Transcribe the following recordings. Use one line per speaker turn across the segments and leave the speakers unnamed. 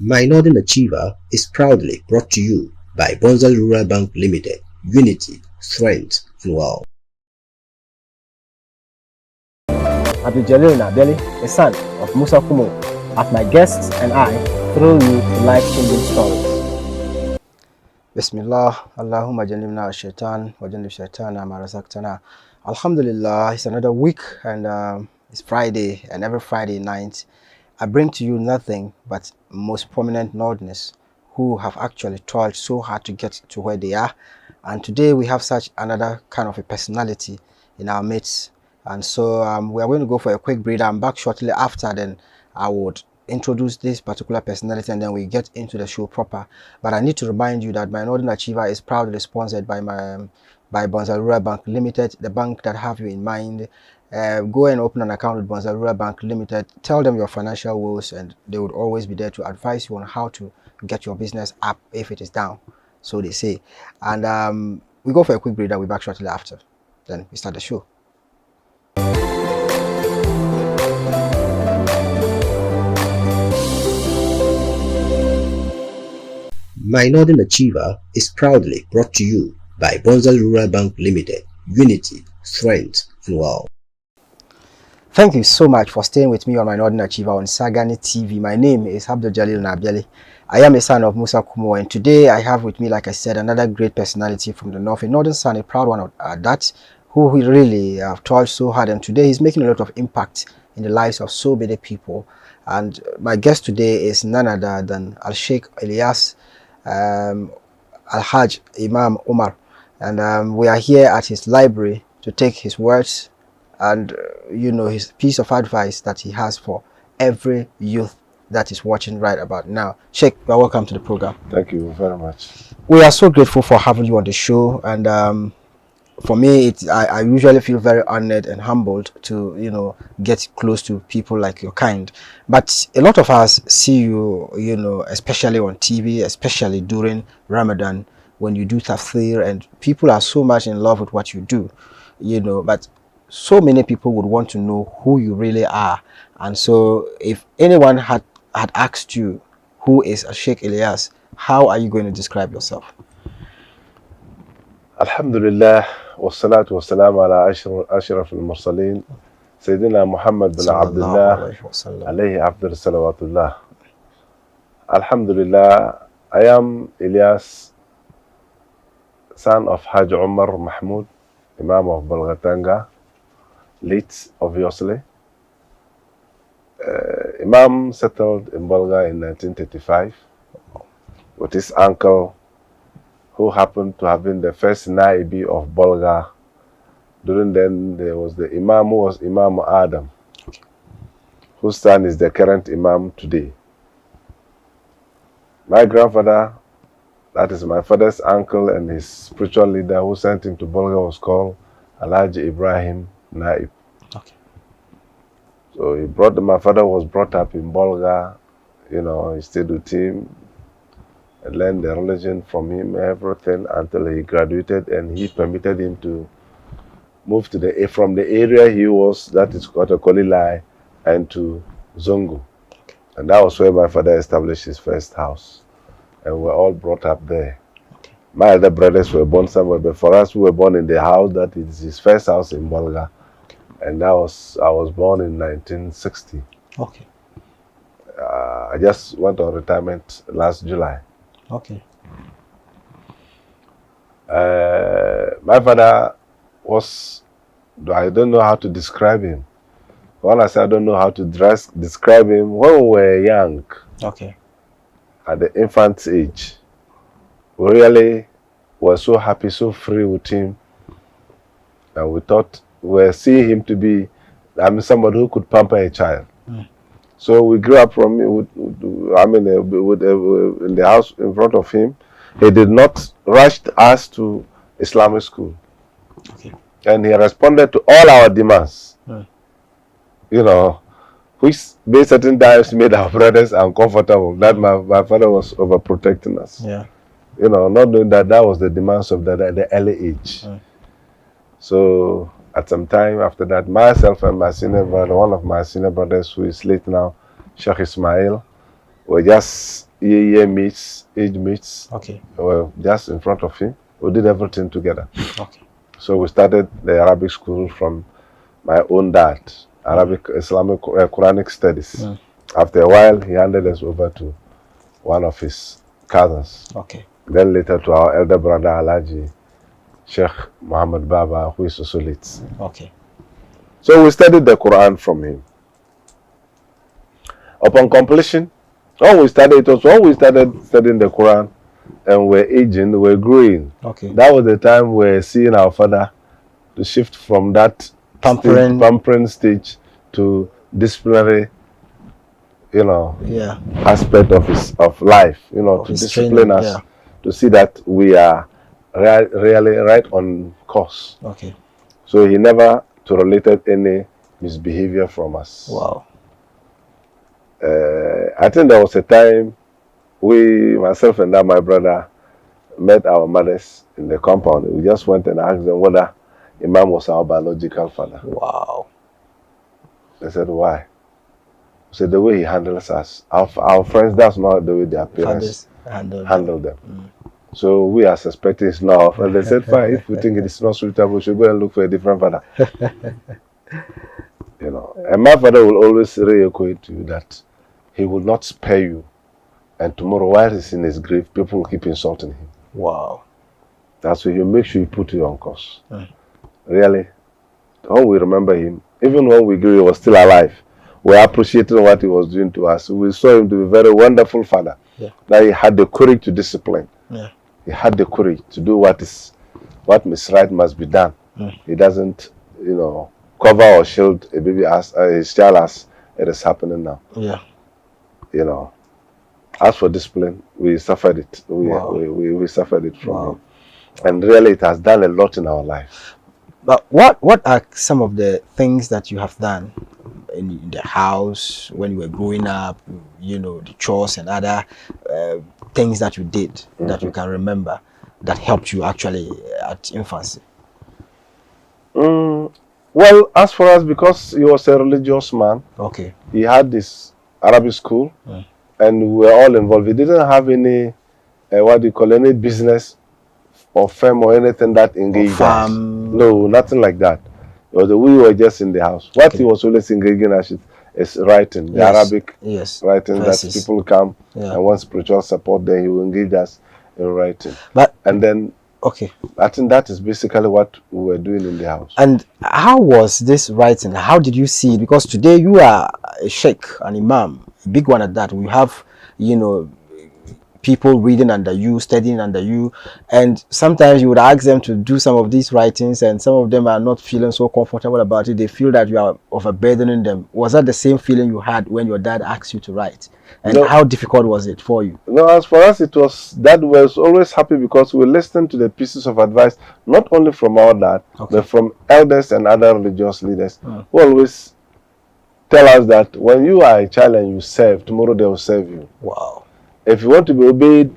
My Northern Achiever is proudly brought to you by Bonza Rural Bank Limited, Unity, Strength, and Wow.
Abdul-Jalil Naabeli, the son of Musa Kumo, as my guests and I thrill you to life-changing stories. Bismillah, Allahumma janibna shaitan, wa janib shaitana ma razaqtana. Alhamdulillah, it's another week and it's Friday, and every Friday night I bring to you nothing but most prominent Northerners who have actually toiled so hard to get to where they are. And today we have such another kind of a personality in our midst. And so we are going to go for a quick break. I'm back shortly after. Then I would introduce this particular personality and then we get into the show proper. But I need to remind you that my Northern Achiever is proudly sponsored by Bonza Rural Bank Limited, the bank that have you in mind. Go and open an account with Bonza Rural Bank Limited. Tell them your financial woes and they would always be there to advise you on how to get your business up if it is down, so they say. And we go for a quick break and we'll be back shortly after. Then we start the show.
My Northern Achiever is proudly brought to you by Bonza Rural Bank Limited, Unity, Strength, and Wow.
Thank you so much for staying with me on my Northern Achiever on Sagani TV. My name is Abdul-Jalil Naabeli. I am a son of Musa Kumo, and today I have with me, like I said, another great personality from the north, a northern son, a proud one at that, who we really have toiled so hard, and today he's making a lot of impact in the lives of so many people. And my guest today is none other than Sheikh Ilyas, Al-Hajj Imam Umar, and we are here at his library to take his words and his piece of advice that he has for every youth that is watching right about now. Sheikh, you are welcome to the program.
Thank you very much.
We are so grateful for having you on the show, and for me, I usually feel very honored and humbled to get close to people like your kind. But a lot of us see you, especially on TV, especially during Ramadan when you do tafsir, and people are so much in love with what you do, But so many people would want to know who you really are. And so, if anyone had asked you who is Sheikh Ilyas, how are you going to describe yourself?
Alhamdulillah, wassalatu wassalamu ala ashraf al-mursaleen, Sayyidina Muhammad bin Abdullah, alayhi afdal salawatullah. Alhamdulillah, I am Ilyas, son of Hajj Umar Mahmoud, Imam of Balgatanga, late obviously. Imam settled in Bolga in 1935 with his uncle, who happened to have been the first Naibi of Bolga. During then, there was the Imam who was Imam Adam, whose son is the current Imam today. My grandfather, that is my father's uncle and his spiritual leader who sent him to Bolga, was called Alhaji Ibrahim Naib.
Okay.
So my father was brought up in Bolga, he stayed with him. I learned the religion from him, everything, until he graduated, and he permitted him to move to from the area he was, that is called Kolilai, and to Zongo. And that was where my father established his first house. And we were all brought up there.
Okay.
My other brothers were born somewhere, but for us, we were born in the house that is his first house in Bolga.
Okay.
And I was born in 1960.
Okay.
I just went on retirement last July.
Okay.
My father I don't know how to describe him. When I say I don't know how to describe him, when we were young,
okay,
at the infant age, we really were so happy, so free with him, and we thought we were seeing him to be, somebody who could pamper a child. So we grew up from in the house in front of him. He did not rush us to Islamic school.
Okay.
And he responded to all our demands. Which made certain times made our brothers uncomfortable. That my father was overprotecting us.
Yeah.
Not knowing that was the demands of the early age. So at some time after that, myself and my senior brother, one of my senior brothers who is late now, Sheikh Ismail, were just, year meets, age meets.
Okay.
Well, just in front of him. We did everything together.
Okay.
So we started the Arabic school from my own dad, Arabic Islamic Quranic Studies. After a while, he handed us over to one of his cousins.
Okay.
Then later to our elder brother Alaji, Sheikh Muhammad Baba, who is also late.
Okay.
So we studied the Quran from him. Upon completion, when we started studying the Quran and we're aging, we're growing.
Okay.
That was the time we're seeing our father to shift from that pampering stage to disciplinary, aspect of life, to discipline us, to see that we are really right on course.
Okay.
So he never tolerated any misbehavior from us.
Wow.
I think there was a time myself and my brother, met our mothers in the compound. We just went and asked them whether Imam was our biological father.
Wow.
They said, why? We said, the way he handles us. Our friends, that's not the way their parents handle them. So we are suspecting it's not. And they said, fine, if we think it is not suitable, we should go and look for a different father. And my father will always reiterate to you that he will not spare you. And tomorrow, while he's in his grave, people will keep insulting him.
Wow.
That's why you make sure you put you on course. Really, when we remember him, even when we grew, he was still alive. We appreciated what he was doing to us. We saw him to be a very wonderful father. That he had the courage to discipline. He had the courage to do what is right must be done. He doesn't, cover or shield a baby as his child as it is happening now. As for discipline, we suffered it. We suffered it from him. And really, it has done a lot in our life.
But what are some of the things that you have done in the house when you were growing up, the chores and other things that you did that you can remember that helped you actually at infancy?
Well, as for us, because he was a religious man,
okay,
he had this Arabic school, and we were all involved. He didn't have any, any business or firm or anything that engaged us. No, nothing like that. We were just in the house. What he was always engaging us is writing, the Arabic writing that people come and want spiritual support, then he will engage us in writing. And then, I think that is basically what we were doing in the house.
And how was this writing? How did you see it? Because today you are a sheikh, an imam, a big one at that. We have, people reading under you, studying under you, and sometimes you would ask them to do some of these writings and some of them are not feeling so comfortable about it. They feel that you are overburdening them. Was that the same feeling you had when your dad asked you to write? And how difficult was it for you?
No, as for us, it was that we was always happy because we listened to the pieces of advice, not only from our dad, but from elders and other religious leaders who always tell us that when you are a child and you serve, tomorrow they will serve you.
Wow.
If you want to be obeyed,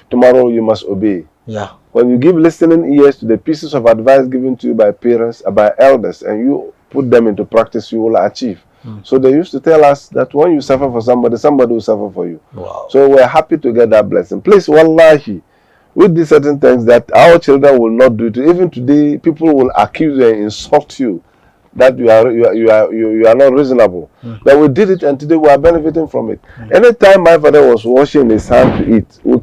tomorrow you must obey.
Yeah.
When you give listening ears to the pieces of advice given to you by parents, by elders, and you put them into practice, you will achieve. So they used to tell us that when you suffer for somebody, somebody will suffer for you.
Wow.
So we're happy to get that blessing. Please, wallahi, with these certain things that our children will not do. Even today, people will accuse you and insult you that you are not reasonable. But we did it, and today we are benefiting from it. Anytime my father was washing his hand to eat, we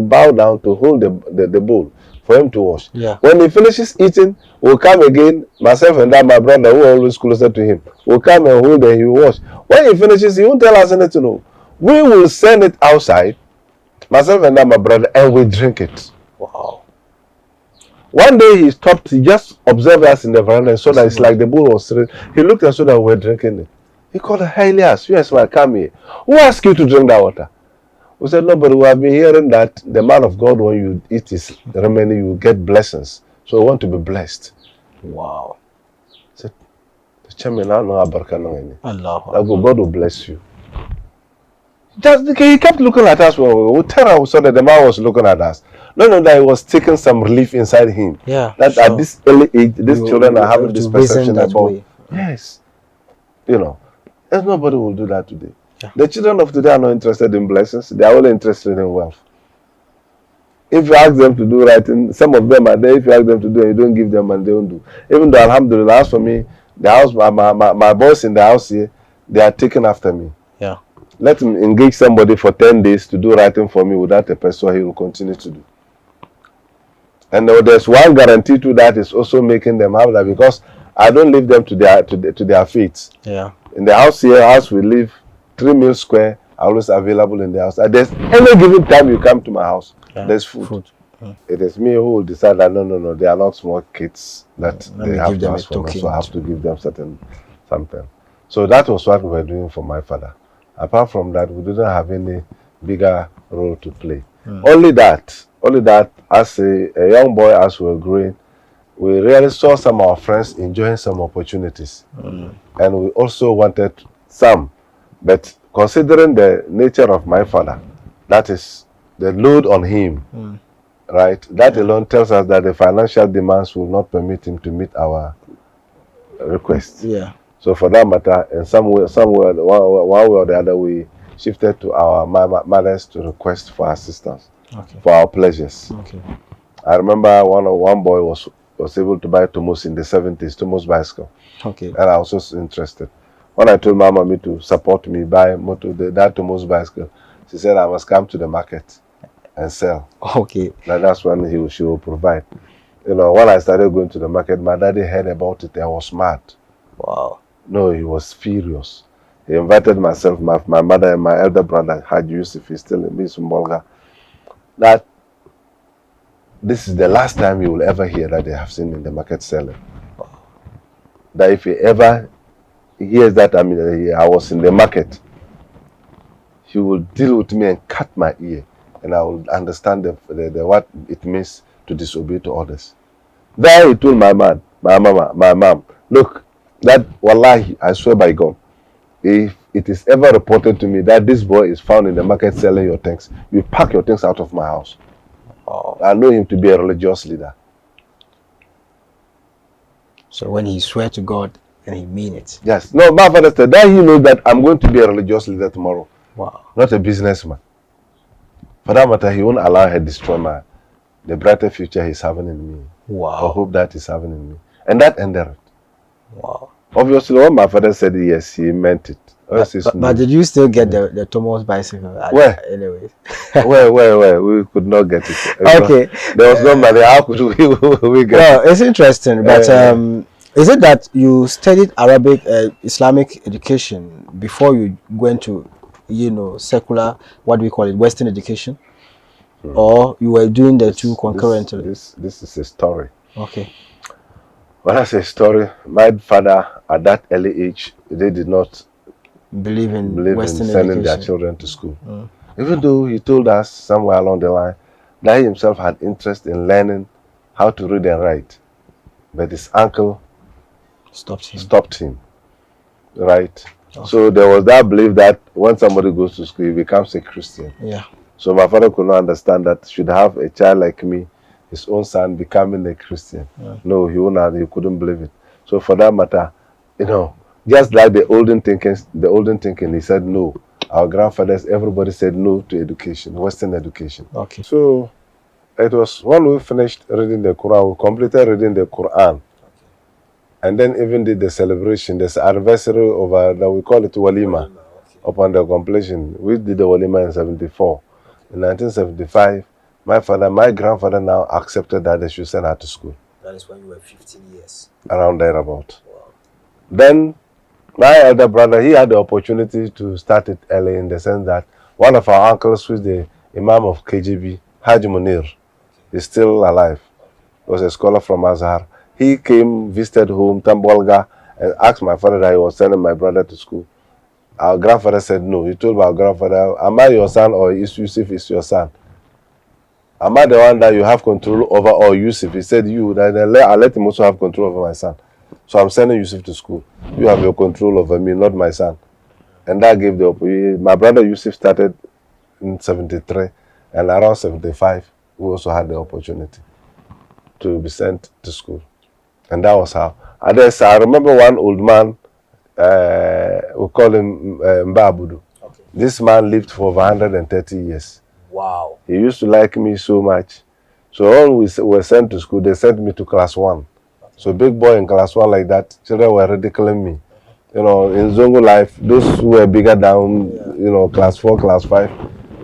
bow down to hold the bowl for him to wash. When he finishes eating, we'll come again, myself and my brother, who are always closer to him, will come and hold and he will wash. When he finishes, he won't tell us anything. No. We will send it outside, myself and my brother, and we drink it.
Wow.
One day he stopped, he just observed us in the veranda and saw that it's like the bowl was stirring. He looked and saw that we were drinking it. He called her, "Hey, Ilyas, yes, man, come here. Who asked you to drink that water?" We said, "No, but we have been hearing that the man of God, when you eat his remedy, you get blessings. So we want to be blessed."
Wow.
I said, "The chairman, I know
Allah.
God will bless you." He kept looking at us. We saw that the man was looking at us. No, that he was taking some relief inside him.
Yeah.
That at this early age, these children are having this perception about. Yes. There's nobody will do that today.
Yeah.
The children of today are not interested in blessings. They are only interested in wealth. If you ask them to do writing, some of them are there. If you ask them to do it, you don't give them and they don't do. Even though, alhamdulillah, as for me, the house, my boys in the house here, they are taking after me.
Yeah.
Let him engage somebody for 10 days to do writing for me without a person, he will continue to do. And there's one guarantee to that is also making them have that, because I don't leave them to their fate.
Yeah.
In the house here, house we live 3 meals square, always available in the house. And there's any given time you come to my house, there's food. It is me who will decide that no, they are not small kids that they have to ask for, so I have to give them something. So that was what we were doing for my father. Apart from that, we didn't have any bigger role to play. Only that, as a young boy, as we were growing, we really saw some of our friends enjoying some opportunities. And we also wanted some. But considering the nature of my father, that is the load on him, right? That alone tells us that the financial demands will not permit him to meet our requests.
Yeah.
So for that matter, in some way, one way or the other, we shifted to our mothers to request for assistance, for our pleasures. I remember one boy was able to buy Tomos in the 70s, Tomos bicycle. And I was also interested. When I told Mama me to support me buy that Tomos bicycle, she said I must come to the market and sell. That's when she will provide. You know, when I started going to the market, my daddy heard about it and was mad.
Wow.
No, he was furious. He invited myself, my mother, and my elder brother, Haji Yusuf, he's still in Bolga, that this is the last time you will ever hear that they have seen in the market selling. That if he ever hears that I was in the market, he will deal with me and cut my ear, and I will understand what it means to disobey to others. Then he told my mom, look, that wallahi, I swear by God, if it is ever reported to me that this boy is found in the market selling your things, you pack your things out of my house. I know him to be a religious leader.
So when he swear to God, and he mean it.
Yes. No, my father said that he knows that I'm going to be a religious leader tomorrow.
Wow.
Not a businessman. For that matter, he won't allow her to destroy the brighter future he's having in me.
Wow.
I hope that is having in me. And that ended it.
Wow.
Obviously, when my father said yes, he meant it.
But did you still get the Thomas bicycle?
Where?
Anyway.
Where? We could not get it.
Okay.
There was no money. How could we get it?
Well, it's interesting. But is it that you studied Arabic, Islamic education before you went to, secular, what do we call it, Western education? Or you were doing the two concurrently?
This is a story.
Okay.
When I say story, my father at that early age, they did not
believe in Western
sending
education.
their children to school. Even though he told us somewhere along the line that he himself had interest in learning how to read and write, but his uncle stopped him. Right? Okay. So there was that belief that when somebody goes to school, he becomes a Christian.
Yeah.
So my father could not understand that should have a child like me, his own son, becoming a Christian. Yeah. No, he couldn't believe it. So for that matter, just like the olden thinking, he said no. Our grandfathers, everybody said no to education, Western education.
Okay.
So it was when we finished reading the Quran, we completed reading the Quran. And then even did the celebration, this anniversary of that we call it Walima. Upon the completion, we did the Walima in 74. In 1975, my grandfather now accepted that they should send her to school.
That is when you were 15 years.
Around there about. Wow. Then my elder brother, he had the opportunity to start it early in the sense that one of our uncles, who is the Imam of KGB, Haji Munir, is still alive. He was a scholar from Azhar. He came, visited home, Tambolga, and asked my father that he was sending my brother to school. Our grandfather said no. He told our grandfather, am I your son or Yusuf is your son? Am I the one that you have control over or Yusuf? He said you. Then I let him also have control over my son. So I'm sending Yusuf to school. You have your control over me, not my son. And that gave the opportunity. My brother Yusuf started in 73, and around 75, we also had the opportunity to be sent to school. And that was how. And then I remember one old man, we call him Mbabudu. Okay. This man lived for over 130 years.
Wow.
He used to like me so much. So when we were sent to school, they sent me to class 1. So big boy in class 1 like that, children were ridiculing me. You know, in Zongo life, those who were bigger down, you know, class 4, class 5,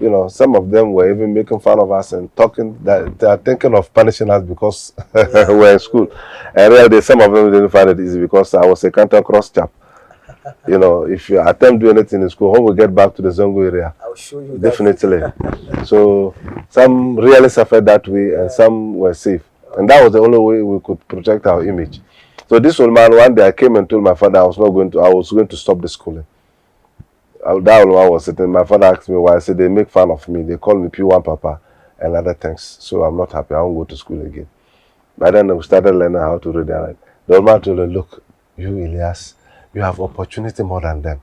you know, some of them were even making fun of us and talking that they are thinking of punishing us because we were in school. And really, some of them didn't find it easy because I was a counter cross chap. You know, if you attempt to do anything in school, when we get back to the Zongo area,
I'll show you
definitely. So some really suffered that way, and some were safe, and that was the only way we could protect our image. So this old man, one day I came and told my father I was going to stop the schooling. That old man was sitting. My father asked me why. I said they make fun of me. They call me P1 Papa and other things. So I'm not happy. I won't go to school again. By then we started learning how to read and write. The old man told me, look, you Ilyas, you have opportunity more than them.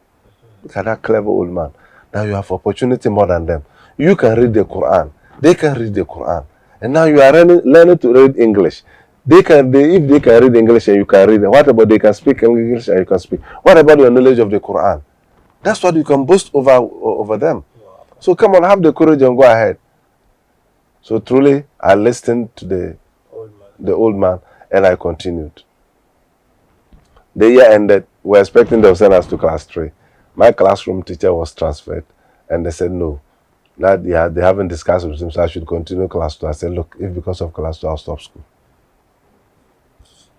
Look at that clever old man. Now you have opportunity more than them. You can read the Quran. They can read the Quran. And now you are learning to read English. If they can read English and you can read, what about they can speak English and you can speak? What about your knowledge of the Quran? That's what you can boast over them. So come on, have the courage and go ahead. So truly, I listened to the old man and I continued. The year ended. We were expecting them to send us to class 3. My classroom teacher was transferred and they said no. Now they haven't discussed with him, so I should continue class 2. I said, look, if because of class 2, I'll stop school.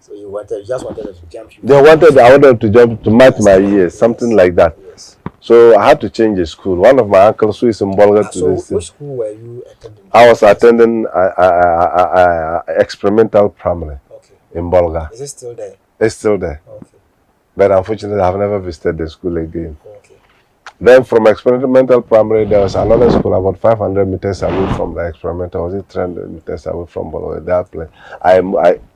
So you just wanted them to jump you?
I wanted them to jump to match my years, something like that.
Yes.
So I had to change the school. One of my uncles who is in Bolga to this.
Which school were you attending?
I was attending experimental primary in Bolga.
Is it still there?
It's still there.
Okay.
But unfortunately, I've never visited the school again.
Okay.
Then from experimental primary, there was another school about 500 meters away from the experimental. Was it 300 meters away from that place? I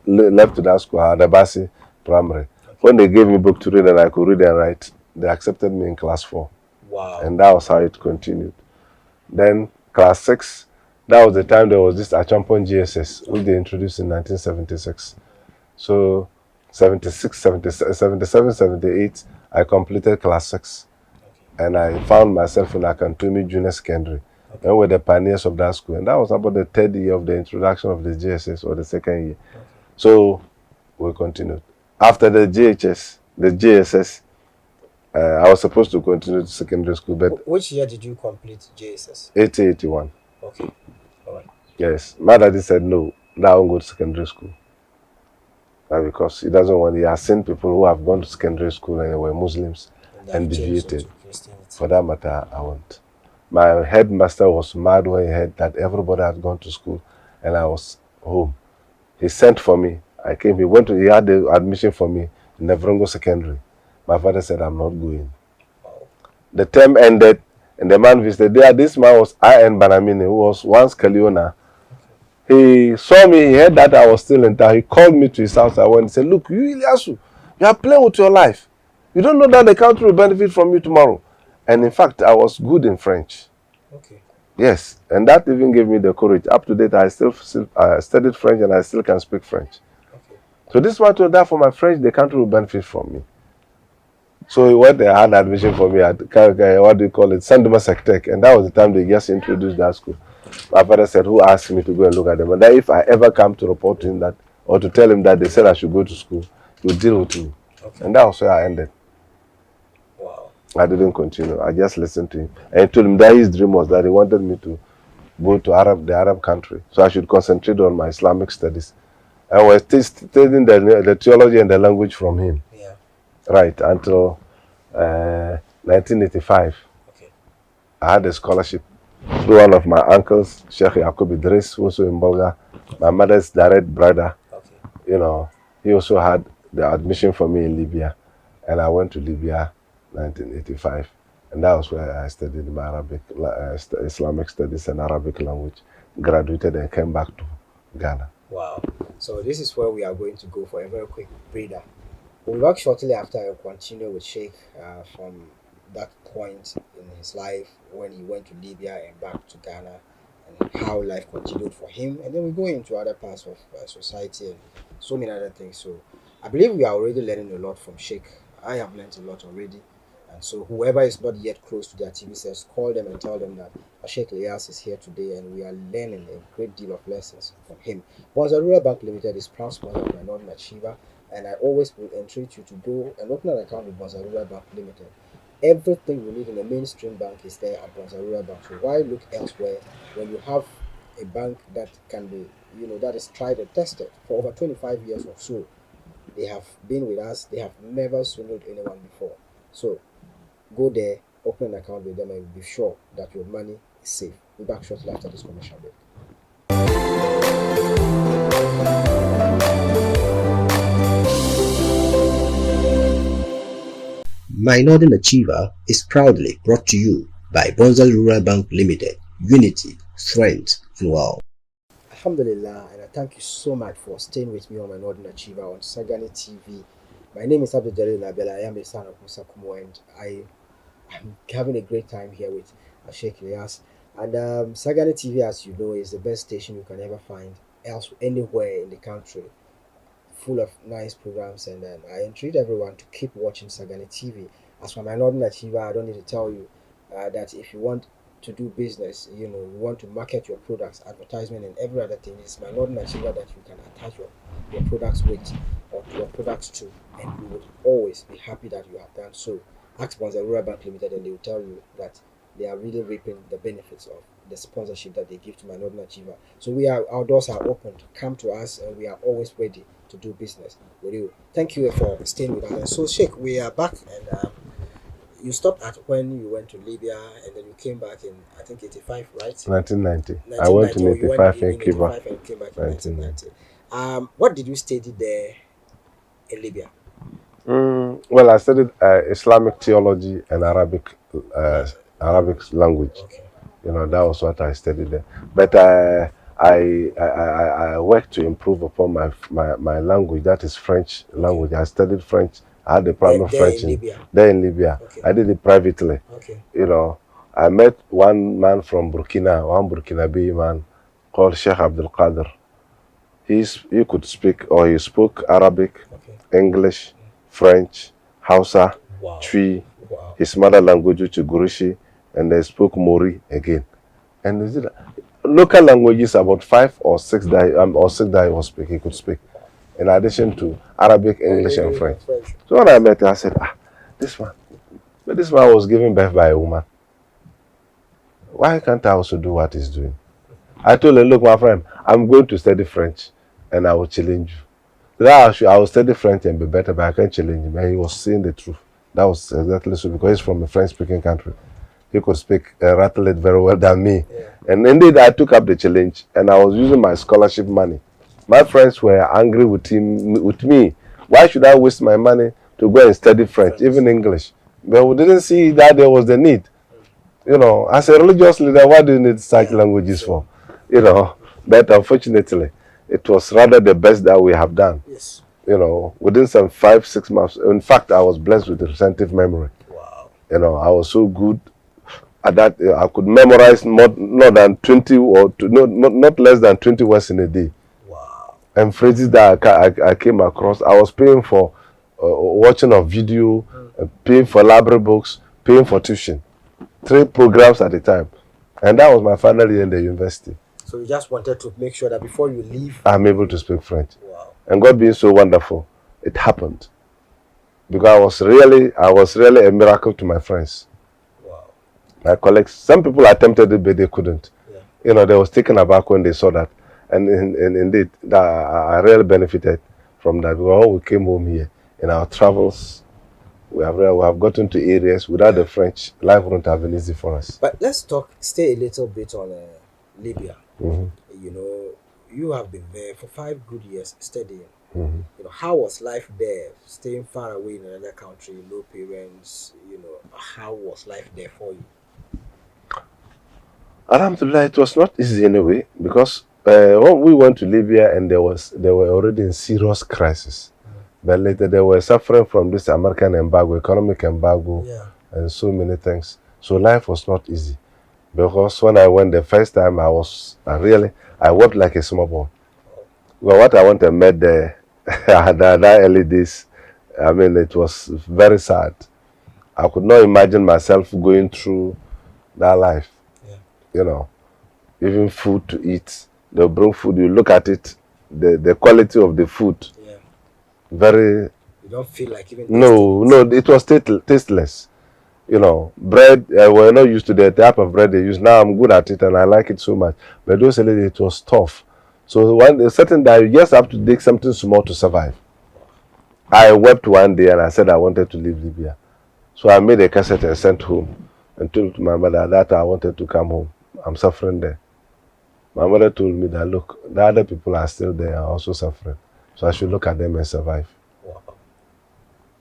left to that school at Abasi Primary. Okay. When they gave me book to read and I could read and write, they accepted me in class 4.
Wow.
And that was how it continued. Then class 6, that was the time there was this Achampon GSS, which they introduced in 1976. So 76, 77, 78, I completed class 6. And I found myself in Akantumi Junior Secondary. Okay. And we were the pioneers of that school. And that was about the 3rd year of the introduction of the GSS, or the 2nd year. Okay. So we continued. After the GSS, I was supposed to continue to secondary school. But
which year did you complete JSS?
80-81.
Okay. All right.
Yes. My daddy said, no, now I won't go to secondary school. Because he doesn't want, he has seen people who have gone to secondary school and they were Muslims and deviated. For that matter, I won't. My headmaster was mad when he heard that everybody had gone to school and I was home. He sent for me. I came, he had the admission for me in Nevrongo Secondary. My father said, I'm not going. The term ended and the man visited there. This man was I.N. Banamine, who was once Kaliona. He saw me, he heard that I was still in town. He called me to his house. I went and said, look, you Ilyasu, you are playing with your life. You don't know that the country will benefit from you tomorrow. And in fact, I was good in French.
Okay.
Yes, and that even gave me the courage. Up to date, I still studied French and I still can speak French. Okay. So this is what I told that for my French, the country will benefit from me. So he went and had admission for me at, what do you call it, Saint Thomas Tech, and that was the time they just introduced that school. My father said, who asked me to go and look at them? And that if I ever come to report to him that, or to tell him that they said I should go to school, he would deal with me. Okay. And that was where I ended.
Wow.
I didn't continue. I just listened to him. And he told him that his dream was that he wanted me to go to the Arab country. So I should concentrate on my Islamic studies. I was studying the theology and the language from him.
Yeah.
Right, until 1985. Okay. I had a scholarship through one of my uncles, Sheikh Ilyas, also in Bulgaria, my mother's direct brother. Okay. You know, he also had the admission for me in Libya, and I went to Libya 1985, and that was where I studied my Arabic, Islamic studies and Arabic language, graduated and came back to Ghana.
Wow. So this is where we are going to go for a very quick breather. We'll be back shortly after I continue with Sheikh from that point in his life when he went to Libya and back to Ghana and how life continued for him. And then we go into other parts of society and so many other things. So I believe we are already learning a lot from Sheikh. I have learned a lot already. And so whoever is not yet close to their TV sets, call them and tell them that Sheikh Ilyas is here today and we are learning a great deal of lessons from him. Bonza Rural Bank Limited is proud sponsor of my Northern Achiever, and I always will entreat you to go and open an account with Bonza Rural Bank Limited. Everything you need in a mainstream bank is there at Bonza Rural Bank. So why look elsewhere when you have a bank that can be, that is tried and tested for over 25 years or so? They have been with us. They have never swindled anyone before. So go there, open an account with them, and be sure that your money is safe. We'll be back shortly after this commercial break.
My Northern Achiever is proudly brought to you by Bonza Rural Bank Limited, unity, strength, and wow.
Alhamdulillah, and I thank you so much for staying with me on my Northern Achiever on Sagani TV. My name is Abdul-Jalil Naabeli. I am the son of Musa Kumo, and I am having a great time here with Sheikh Ilyas. And Sagani TV, as you know, is the best station you can ever find anywhere in the country, full of nice programs. And I entreat everyone to keep watching Sagani TV. As for my Northern Achiever, I don't need to tell you that if you want to do business, you want to market your products, advertisement, and every other thing, it's my Northern Achiever that you can attach your products with or your products to, and you would always be happy that you have done so. Ask Bonza Rural Bank Limited, and they will tell you that they are really reaping the benefits of the sponsorship that they give to my Northern Achiever. So our doors are open. Come to us, and we are always ready to do business with you. Thank you for staying with us. And so, Sheikh, we are back, and you stopped at when you went to Libya, and then you came back in, I think, 85, right?
1990. I went in 85 and came back.
And came back in 1990. What did you study there in Libya?
Well, I studied Islamic theology and Arabic language.
Okay.
That was what I studied there. But I worked to improve upon my language. That is French language. I studied French. I had the primary French there in Libya. Okay. I did it privately.
Okay.
I met one man from Burkina, one Burkinabe man called Sheikh Abdul Qadir. He could speak, or he spoke Arabic, English, French, Hausa, Twi, his mother language, which is Gurushi, and they spoke Mori again. And local languages, about 5 or 6 that he could speak, in addition to Arabic, English, and French. So when I met him, I said, this man was given birth by a woman. Why can't I also do what he's doing? I told him, look, my friend, I'm going to study French, and I will challenge you. I will study French and be better, but I can't challenge him. And he was saying the truth. That was exactly so, because he's from a French-speaking country. He could speak rattle it very well than me. Yeah. And indeed, I took up the challenge, and I was using my scholarship money. My friends were angry with me. Why should I waste my money to go and study French, even English? But we didn't see that there was the need. As a religious leader, what do you need such languages for? But unfortunately, it was rather the best that we have done.
Yes.
Within some 5-6 months. In fact, I was blessed with retentive memory.
Wow.
I was so good at that. I could memorize more than 20 or not less than 20 words in a day.
Wow.
And phrases that I came across. I was paying for watching of video, paying for library books, paying for tuition. 3 programs at a time. And that was my final year in the university.
So you just wanted to make sure that before you leave,
I'm able to speak French.
Wow.
And God being so wonderful, it happened. Because I was really a miracle to my friends.
Wow.
My colleagues, some people attempted it, but they couldn't. Yeah. They was taken aback when they saw that. And indeed, I really benefited from that. Because when we came home here, in our travels, we have gotten to areas without the French, life wouldn't have been easy for us.
But let's stay a little bit on Libya.
Mm-hmm.
You have been there for 5 good years studying.
Mm-hmm.
How was life there, staying far away in another country, no parents? How was life there for you?
Alhamdulillah, it was not easy anyway, because when we went to Libya, and they were already in serious crisis. But later they were suffering from this American embargo, economic embargo, and so many things. So life was not easy. Because when I went the first time, I worked like a small boy. Well, what I went and met there, that early days, it was very sad. I could not imagine myself going through that life.
Yeah.
You know, even food to eat. They'll bring food, you look at it, the quality of the food.
Yeah.
Very.
You don't feel like even
No, it was tasteless. You know, bread, we're not used to the type of bread they use. Now I'm good at it and I like it so much. But those days it was tough. So a certain day, you just have to take something small to survive. I wept one day and I said I wanted to leave Libya. So I made a cassette and sent home and told my mother that I wanted to come home. I'm suffering there. My mother told me that, look, the other people are still there and also suffering. So I should look at them and survive.
Wow.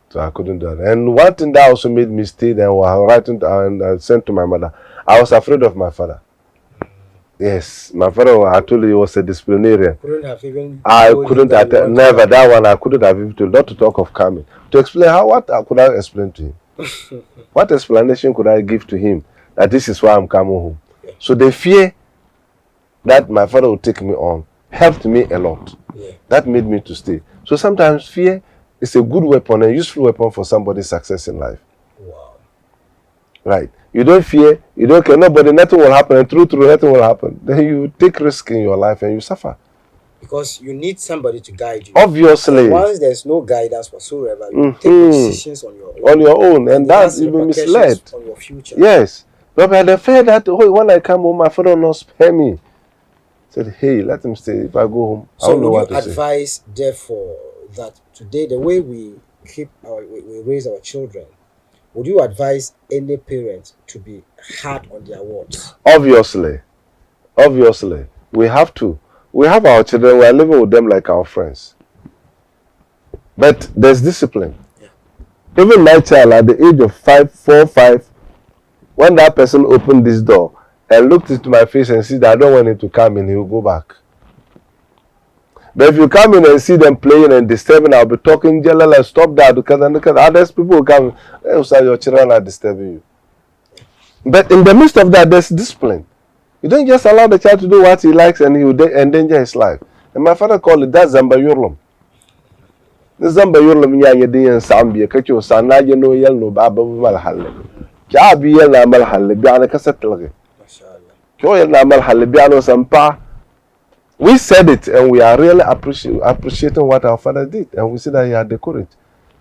So I couldn't do that. And one thing that also made me stay there while writing and I sent to my mother, I was afraid of my father. Yes, my father, I told you, he was a disciplinarian.
Couldn't have even
I couldn't attend, never, that one I couldn't have even told, not to talk of coming. To explain what could I explain to him? What explanation could I give to him that this is why I'm coming home?
Yeah.
So the fear that my father would take me on helped me a lot.
Yeah.
That made me to stay. So sometimes fear is a good weapon, a useful weapon for somebody's success in life.
Wow.
Right. You don't fear, you don't care, nobody, nothing will happen, and through, nothing will happen. Then you take risk in your life and you suffer.
Because you need somebody to guide you.
Obviously.
And once there's no guidance whatsoever, you take decisions on your own.
On your own, and that's even misled.
On your future.
Yes. But by the fear that when I come home, my father will not spare me. I said, hey, let him stay. If I go home, I don't know what to say. So would you
advise, therefore, that today the way we raise our children, would you advise any parent to be hard on their words?
Obviously. We have to. We have our children, we are living with them like our friends. But there's discipline.
Yeah.
Even my child at the age of 4, 5, when that person opened this door and looked into my face and said, I don't want him to come in, he will go back. But if you come in and see them playing and disturbing, I'll be talking, Jalala, stop that, because others people will come, hey, so your children are disturbing you. But in the midst of that, there's discipline. You don't just allow the child to do what he likes and he will endanger his life. And my father called it that Zamba Yurlum. The Zamba Yurlum Yadi and Sambia, Kacho Sana, you know, yell no Baba Malhalle. Jabi yell Namal Halle, Biana Cassettle. Joy Namal Halle, Biano Sampa. We said it and we are really appreciating what our father did. And we said that he had the courage.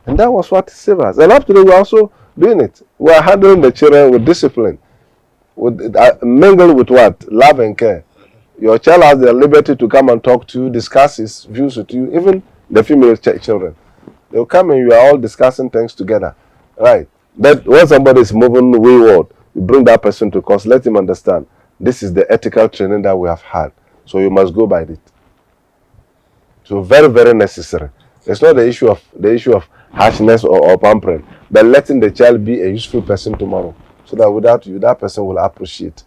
And that was what saved us. And up to today, we're also doing it. We are handling the children with discipline. Mingle with what? Love and care. Your child has the liberty to come and talk to you, discuss his views with you, even the female children. They'll come and you are all discussing things together. Right. But when somebody is moving wayward, you bring that person to court, let him understand this is the ethical training that we have had. So you must go by it. So very, very necessary. It's not the issue of harshness or pampering, but letting the child be a useful person tomorrow. So that without you, that person will appreciate.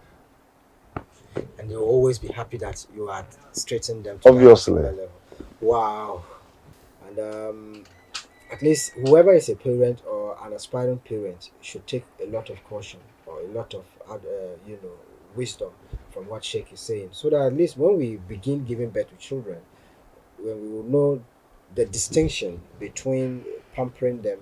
And they'll always be happy that you are straightening them.
Obviously.
Level. Wow. And at least whoever is a parent or an aspiring parent should take a lot of caution or a lot of wisdom from what Sheikh is saying, so that at least when we begin giving birth to children, when we will know the distinction between pampering them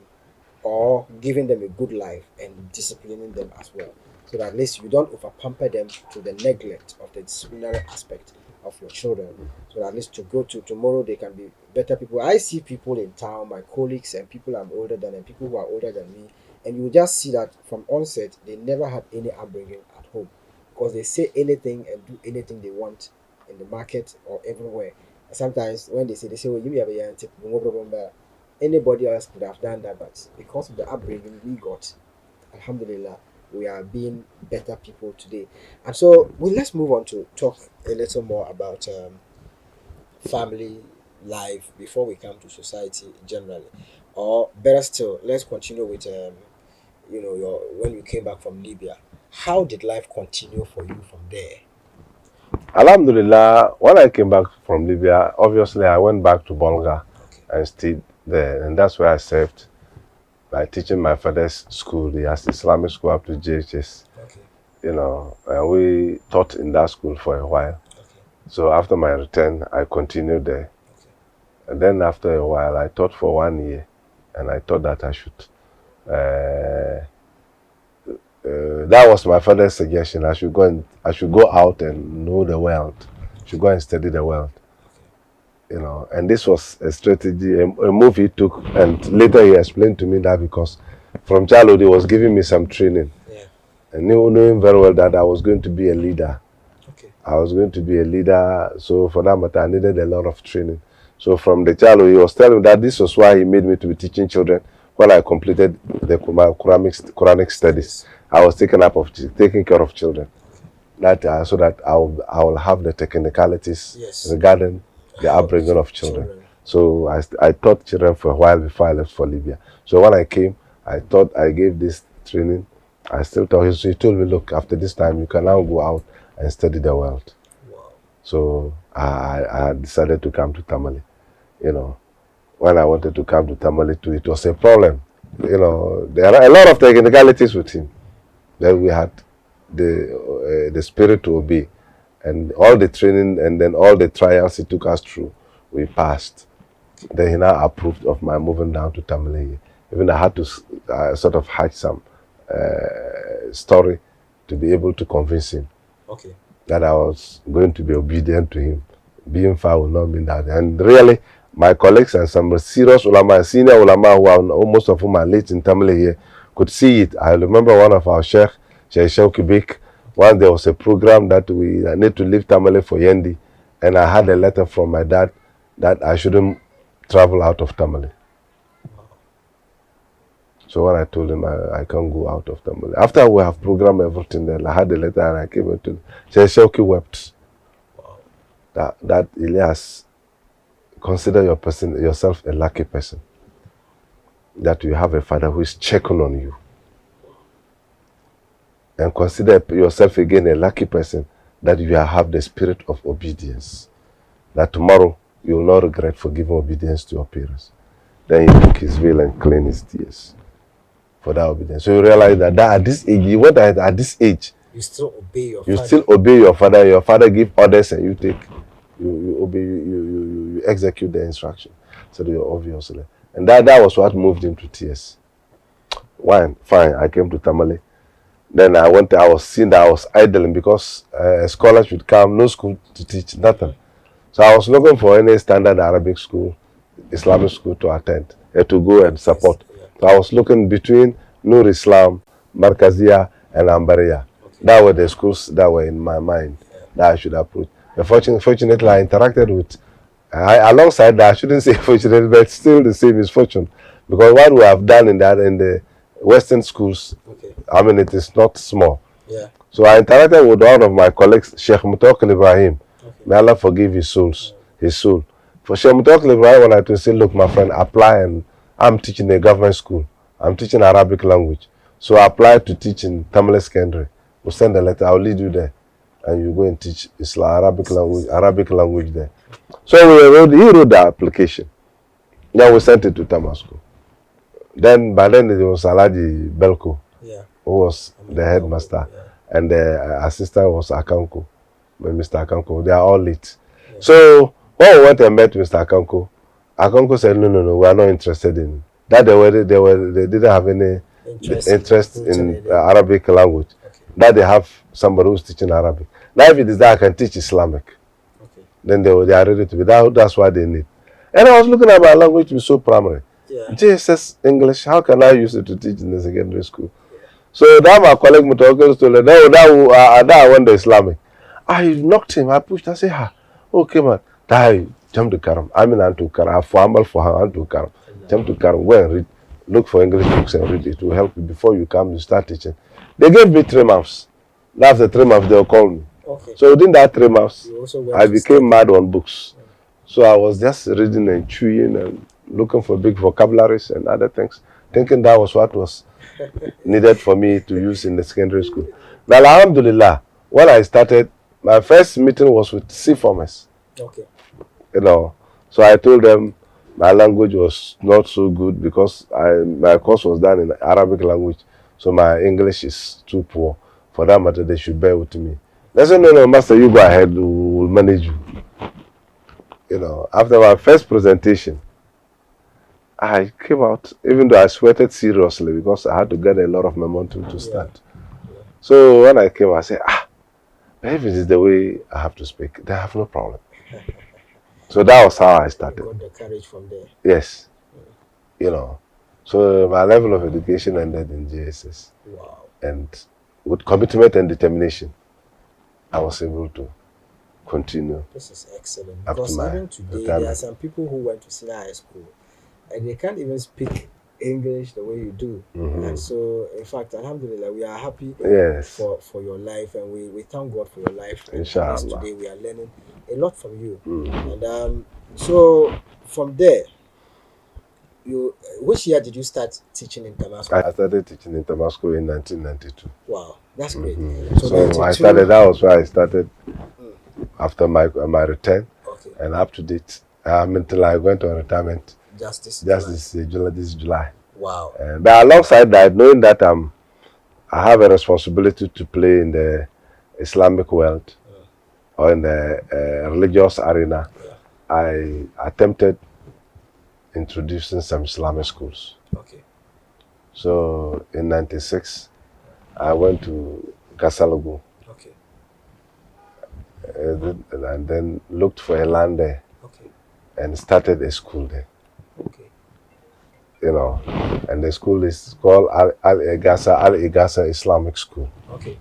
or giving them a good life and disciplining them as well, so that at least you don't over pamper them to the neglect of the disciplinary aspect of your children, so that at least to go to tomorrow they can be better people. I see people in town, my colleagues and people I'm older than and people who are older than me, and you just see that from onset they never had any upbringing at home, because they say anything and do anything they want in the market or everywhere. And sometimes when they say, oh, you have a tip, anybody else could have done that, but because of the upbringing we got, alhamdulillah, we are being better people today. And so let's move on to talk a little more about family life before we come to society generally. Or better still, let's continue with when you came back from Libya. How did life continue for you from there?
Alhamdulillah, when I came back from Libya, obviously I went back to Bolga and stayed there. And that's where I served by teaching my father's school. He has Islamic school up to JHS.
Okay.
And we taught in that school for a while.
Okay.
So after my return, I continued there.
Okay.
And then after a while, I taught for 1 year. And I thought that I should that was my father's suggestion. I should go out and know the world. I should go and study the world. You know, and this was a strategy, a move he took, and later he explained to me that because from childhood he was giving me some training, and knowing very well that I was going to be a leader. I was going to be a leader, so for that matter I needed a lot of training. So from the childhood he was telling me that this was why he made me to be teaching children. When I completed the Quranic studies, I was taking care of children, that so that I will have the technicalities regarding the upbringing of children. So I taught children for a while before I left for Libya. So when I came, I gave this training. I still taught him. So he told me, look, after this time, you can now go out and study the world. Wow. So I decided to come to Tamale. You know, when I wanted to come to Tamale too, it was a problem. You know, there are a lot of technicalities with him. Then we had the spirit to obey. And all the training and then all the trials he took us through, we passed. Then he now approved of my moving down to Tamale. Even I had to sort of hatch some story to be able to convince him that I was going to be obedient to him. Being far will not mean that. And really, my colleagues and some serious ulama, senior ulama, who are most of whom are late in Tamale here, could see it. I remember one of our Sheikh Ilyas, once there was a program that we need to leave Tamale for Yendi, and I had a letter from my dad that I shouldn't travel out of Tamale. So when I told him I can't go out of Tamale, after we have programmed everything, then I had a letter and I came and told him. Sheikh wept. Wow. That Ilyas, consider yourself a lucky person, that you have a father who is checking on you. And consider yourself again a lucky person that you have the spirit of obedience. That tomorrow you will not regret for giving obedience to your parents. Then he took his veil and cleaned his tears for that obedience. So you realize that at this age, at this age,
you still obey your
you
father.
still obey your father. Your father give orders and you obey, you execute the instruction. So you're obviously. And that was what moved him to tears. Fine, I came to Tamale. Then I was seeing that I was idling because scholars would come, no school to teach, nothing. So I was looking for any standard Arabic school, Islamic school to attend, to go and support. So I was looking between Nur Islam, Markazia, and Ambaria. That were the schools that were in my mind that I should approach. But fortunately, I interacted with, alongside that, I shouldn't say fortunate, but still the same misfortune. Because what we have done in the Western schools, I mean, it is not small. So I interacted with one of my colleagues, Sheikh Ibrahim. May Allah forgive his soul. For Sheikh Ibrahim, when I to say, look, my friend, apply, and I'm teaching a government school. I'm teaching Arabic language. So I applied to teach in Tamale Secondary. We'll send a letter, I'll lead you there. And you go and teach Arabic language there. So he wrote the application. Then we sent it to TAMASCO. By then it was Alaji Belko, who was the headmaster, and the assistant was Akanko, Mr. Akanko. They are all late. So when we went and met Mr. Akanko said, no, we are not interested in that. They didn't have any interest in Arabic language. That they have somebody who's teaching Arabic. Now if it is that I can teach Islamic, then they are ready to be. That's what they need. And I was looking at my language to be so primary. JSS English, how can I use it to teach in the secondary school? So that my colleague Mutawakil told me, that I went to Islamic. I knocked him, I pushed, I said, okay man, I jump to Karam. I mean, to Karam, for to Karam. Jump to Karam, go and read, look for English books and read it. It will help you before you come, you start teaching. They gave me 3 months. After 3 months, they'll call me. So within that 3 months, I became mad on books. So I was just reading and chewing and looking for big vocabularies and other things, thinking that was what was needed for me to use in the secondary school. Now, alhamdulillah, when I started, my first meeting was with C-formers. You know, so I told them my language was not so good because my course was done in Arabic language, so my English is too poor. For that matter, they should bear with me. They said, no, master, you go ahead, we'll manage you. You know, after my first presentation, I came out, even though I sweated seriously because I had to get a lot of momentum to start. So when I came, I said, but if it is the way I have to speak, then I have no problem. So that was how I started.
You got the courage from there.
Yes. You know. So my level of education ended in JSS.
Wow.
And with commitment and determination, I was able to continue.
This is excellent. Because even today, there are some people who went to senior high school and they can't even speak English the way you do. And so, in fact, alhamdulillah, we are happy for your life, and we thank God for your life.
Inshallah.
And today we are learning a lot from you. And so, from there, which year did you start teaching in TAMASCO?
I started teaching in TAMASCO in 1992.
Wow, that's great.
So I started, that was where I started after my return.
Okay.
And up to date, until I went on retirement.
Just this
July.
Wow.
But alongside that, knowing that I have a responsibility to play in the Islamic world or in the religious arena, I attempted introducing some Islamic schools.
Okay.
So in '96, I went to Gasalogu.
Okay.
And then looked for a land there.
Okay.
And started a school there.
Okay.
You know, and the school is called Al-Igasa Islamic School.
Okay.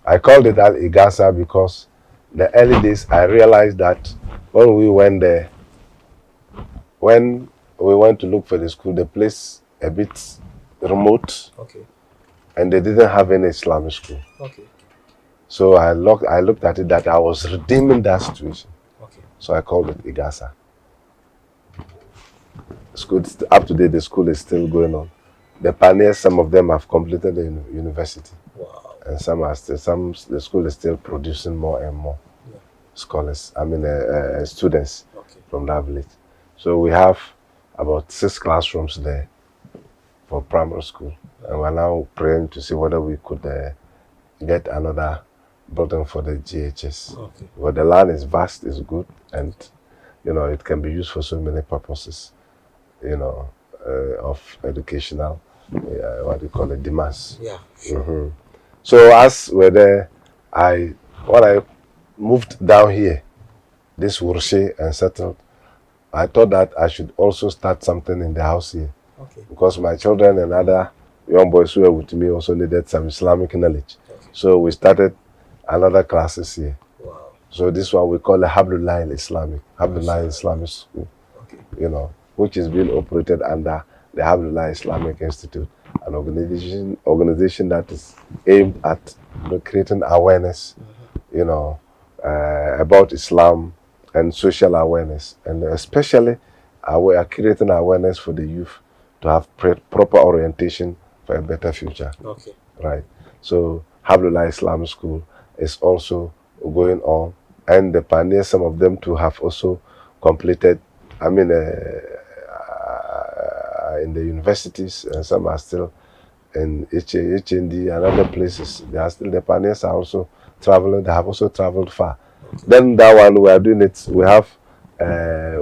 I called it Al-Igasa because the early days I realized that when we went there, when we went to look for the school, the place a bit remote.
Okay.
And they didn't have any Islamic school.
Okay.
So I looked at it that I was redeeming that situation.
Okay.
So I called it Igasa. School, up to date, the school is still going on. The pioneers, some of them have completed the university.
Wow.
And the school is still producing more and more scholars, students from that village. So we have about 6 classrooms there for primary school. And we're now praying to see whether we could get another building for the GHS.
Okay.
But the land is vast, is good, and it can be used for so many purposes, of educational, demands.
Yeah, sure.
So as we're there, when I moved down here, this Wurshe, and settled, I thought that I should also start something in the house here.
Okay.
Because my children and other young boys who were with me also needed some Islamic knowledge.
Okay.
So we started another classes here.
Wow.
So this one we call it Abdul-Jalil Islamic School.
Okay.
Which is being operated under the Abdullah Islamic Institute, an organization that is aimed at creating awareness, about Islam and social awareness, and especially we are creating awareness for the youth to have proper orientation for a better future.
Okay.
Right. So Abdullah Islamic School is also going on, and the pioneers, some of them to have also completed, in the universities, and some are still in HND and other places. They are still, the pioneers are also traveling. They have also traveled far. Okay. Then that one, we are doing it. We have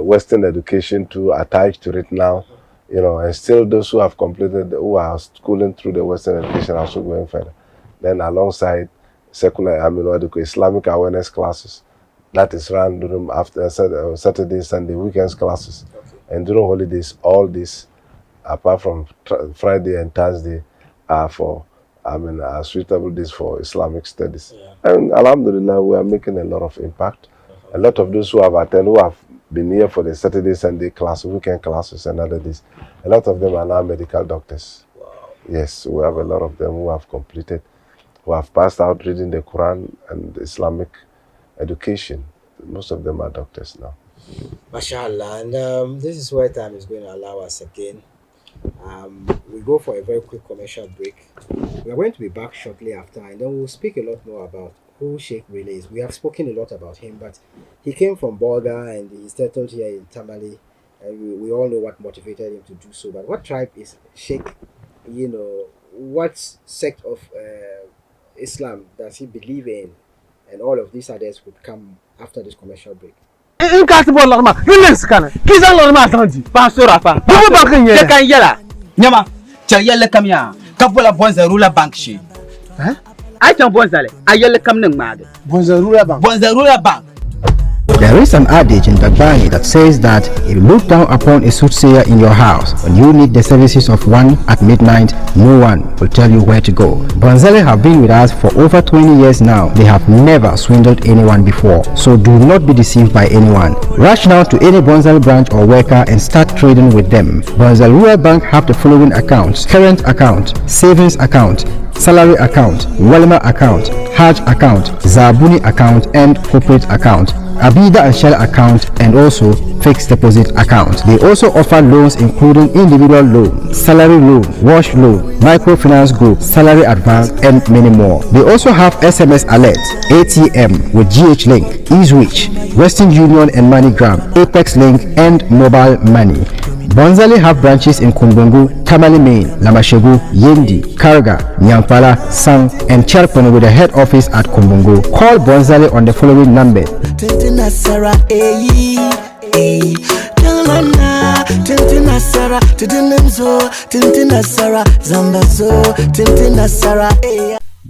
Western education to attach to it now, and still those who have completed, who are schooling through the Western education, are also going further. Then alongside secular, Islamic awareness classes, that is run during after Saturday, Sunday, weekends classes. Okay. And during holidays, all this, apart from Friday and Thursday, are for, are suitable days for Islamic studies. Yeah. And alhamdulillah, we are making a lot of impact. A lot of those who have attended, who have been here for the Saturday, Sunday class, weekend classes and other days, a lot of them are now medical doctors.
Wow.
Yes, we have a lot of them who have completed, who have passed out reading the Quran and Islamic education. Most of them are doctors now.
MashaAllah. And this is where time is going to allow us again. We go for a very quick commercial break. We are going to be back shortly after, and then we'll speak a lot more about who Sheikh really is. We have spoken a lot about him, but he came from Bolga and he settled here in Tamale. And we all know what motivated him to do so. But what tribe is Sheikh? What sect of Islam does he believe in? And all of these others would come after this commercial break.
Impossible, normal. Brilliance, can. Kiss all normal, Sanji. Pastor Rafa. Who back in here? Can yella.
Nyama. Chayella kamya. Kapola bonza rula bank she.
Huh? I can Bonzale. I yell come nang mad.
Bonzarura Bank.
Bonzarura Bank.
There is an adage in Dagbani that says that if you look down upon a soothsayer in your house, when you need the services of one at midnight, no one will tell you where to go. Bonzale have been with us for over 20 years now. They have never swindled anyone before, so do not be deceived by anyone. Rush now to any Bonzale branch or worker and start trading with them. Bonzale Rural Bank have the following accounts: current account, savings account, salary account, Welma account, Hajj account, Zabuni account, and corporate account, Abida and Shell account, and also fixed deposit account. They also offer loans including individual loan, salary loan, wash loan, microfinance group, salary advance, and many more. They also have SMS alert, ATM with GH Link, EaseReach, Western Union and MoneyGram, Apex Link, and mobile money. Bonzale have branches in Kumbungu, Tamale Main, Lamashegu, Yendi, Karga, Nyampala, Sang, and Cherpon with a head office at Kumbungu. Call Bonzale on the following number:
'eh.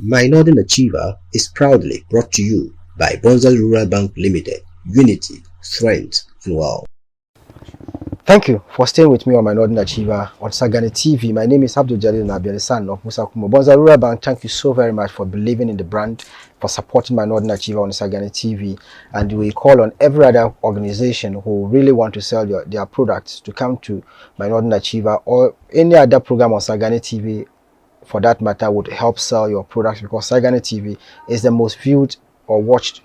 My Northern Achiever is proudly brought to you by Bonzale Rural Bank Limited. Unity, strength, and wow.
Thank you for staying with me on my Northern Achiever on Sagani TV. My name is Abdul-Jalil Naabeli, son of Musa Kumo. Bonzale Rural Bank, thank you so very much for believing in the brand, for supporting my Northern Achiever on Sagani TV. And we call on every other organization who really want to sell their products to come to my Northern Achiever, or any other program on Sagani TV for that matter would help sell your products, because Sagani TV is the most viewed or watched,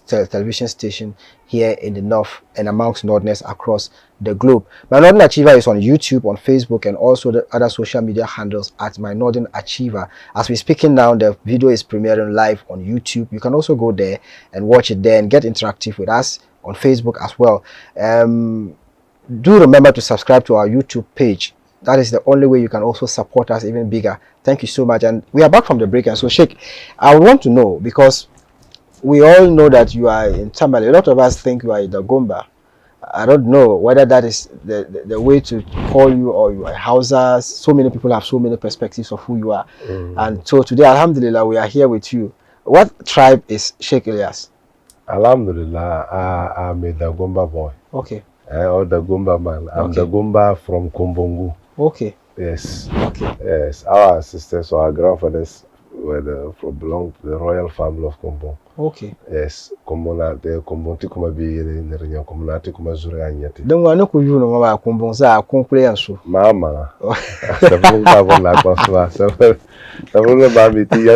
television station here in the north and amongst Northerners across the globe. My Northern Achiever is on YouTube, on Facebook, and also the other social media handles at My Northern Achiever. As we're speaking now, the video is premiering live on YouTube. You can also go there and watch it there and get interactive with us on Facebook as well. Do remember to subscribe to our YouTube page. That is the only way you can also support us even bigger. Thank you so much. And we are back from the break. And so, Sheikh, I want to know, because we all know that you are in Tamale. A lot of us think you are in the Gomba. I don't know whether that is the way to call you, or you are Hausas. So many people have so many perspectives of who you are. And so today, Alhamdulillah, we are here with you. What tribe is Sheikh Ilyas?
Alhamdulillah, I'm a Dagomba boy.
Okay.
Or the Gomba man. I'm the Gomba from Kumbungu.
Okay.
Yes.
Okay.
Yes. Our ancestors or our grandfathers belonged to the royal family of Kumbung.
Okay.
Yes. Kumbuna de Kumbunti kuma bi nerinya kumunati kuma zuri anyati.
Don't want to kujuna mama kumbunza kunkule yansu.
Mama. Sabunga bona kwaswa. Sabunga mami ti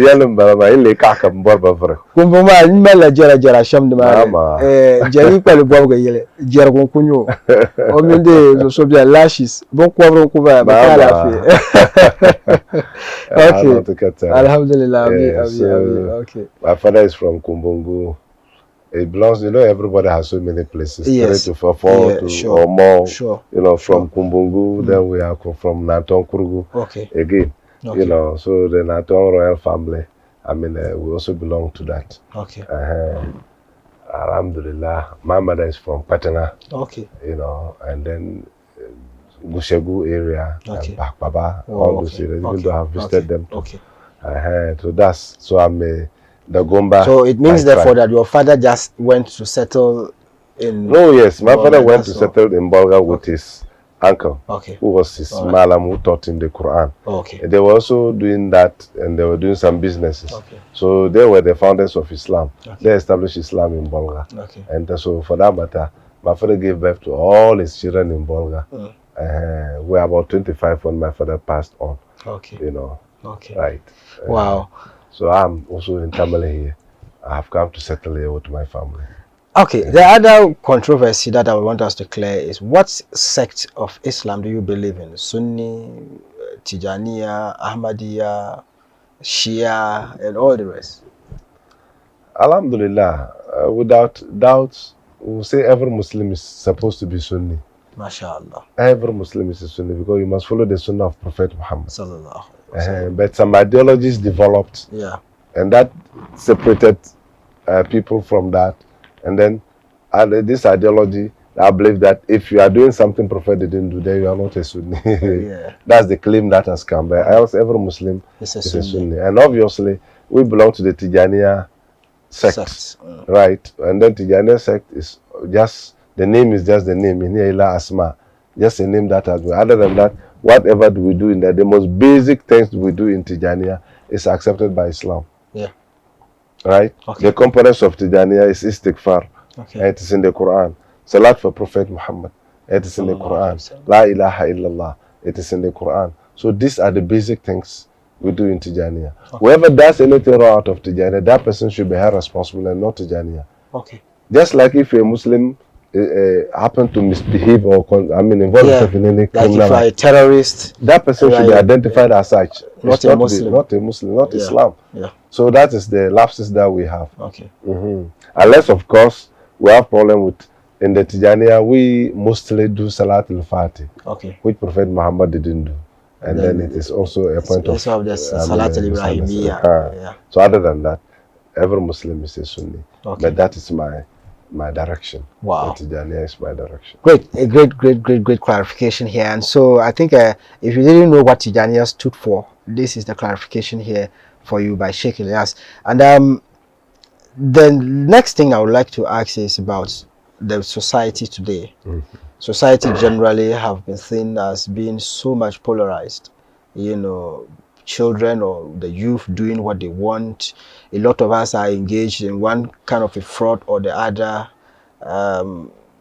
yalem baba ile kaka mborba vre.
Kumbuma nyimala jara shamde
mama.
Jari kwale bwabga yele. Jara kunkunyo. Ominde so bia lashes. Bon kwabro kuba bakala fi. Okay.
Alhamdulillah.
Okay.
My father is from Kumbungu. It belongs, everybody has so many places.
Yes.
3 to 4
sure.
or more.
Sure.
From Kumbungu, then we are from Nanton Kurugu.
Okay.
Again,
okay.
So the Nanton royal family, we also belong to that.
Okay.
Alhamdulillah. My mother is from Patana.
Okay.
And then Gushegu area,
okay.
Baba, all those areas, even though I have visited them.
Okay.
So I'm the Gomba.
So it means therefore that your father just went to settle in...
No, yes. My father went to settle in Bolga with his uncle,
who
was his Malam, who taught in the Quran. They were also doing that, and they were doing some businesses. So they were the founders of Islam. They established Islam in Bolga. And so for that matter, my father gave birth to all his children in Bolga. We were about 25 when my father passed on. Right.
Wow.
So I'm also in Tamale here. I have come to settle here with my family.
Okay. The other controversy that I want us to clear is, what sect of Islam do you believe in? Sunni, Tijaniya, Ahmadiyya, Shia, and all the rest?
Alhamdulillah. Without doubt, we will say every Muslim is supposed to be Sunni.
MashaAllah.
Every Muslim is a Sunni, because you must follow the Sunnah of Prophet Muhammad.
Sallallahu Alaihi Wasallam.
But some ideologies developed, and that separated people from that. And then this ideology I believe that if you are doing something Prophet didn't do, then you are not a Sunni.
Yeah.
That's the claim that has come. But else, every Muslim
It's a
is a
Sunni.
Sunni. And obviously, we belong to the Tijaniya sect. Right? And then Tijaniya sect is just, the name is just the name. In Ila Asma. Just a name that has been. Other than that, whatever do we do in there, the most basic things we do in Tijaniya is accepted by Islam.
Yeah.
Right?
Okay.
The components of Tijaniya is istighfar.
Okay.
And it is in the Quran. Salat for Prophet Muhammad. It is in the Quran. La ilaha illallah. It is in the Quran. So these are the basic things we do in Tijaniya. Okay. Whoever does anything wrong out of Tijaniya, that person should be held responsible and not Tijaniya.
Okay.
Just like if a Muslim happen to misbehave or involve himself in any criminal,
like if you are a terrorist,
that person should be identified as such.
Not a Muslim.
Not a Muslim, not Islam.
Yeah.
So that is the lapses that we have.
Okay.
Unless, of course, we have problem with, in the Tijaniya, we mostly do Salat al-Fatih,
okay,
which Prophet Muhammad didn't do. And then it is also a point of
Salat al-Ibrahimiyya.
Yeah. So other than that, every Muslim is a Sunni.
Okay.
But that is my direction.
Wow.
The Tijaniya is my direction.
Great, a great clarification here. And so I think if you didn't know what Tijaniya stood for, this is the clarification here for you by Sheikh Ilyas. And the next thing I would like to ask is about the society today. Society generally have been seen as being so much polarized. You know, children or the youth doing what they want. A lot of us are engaged in one kind of a fraud or the other,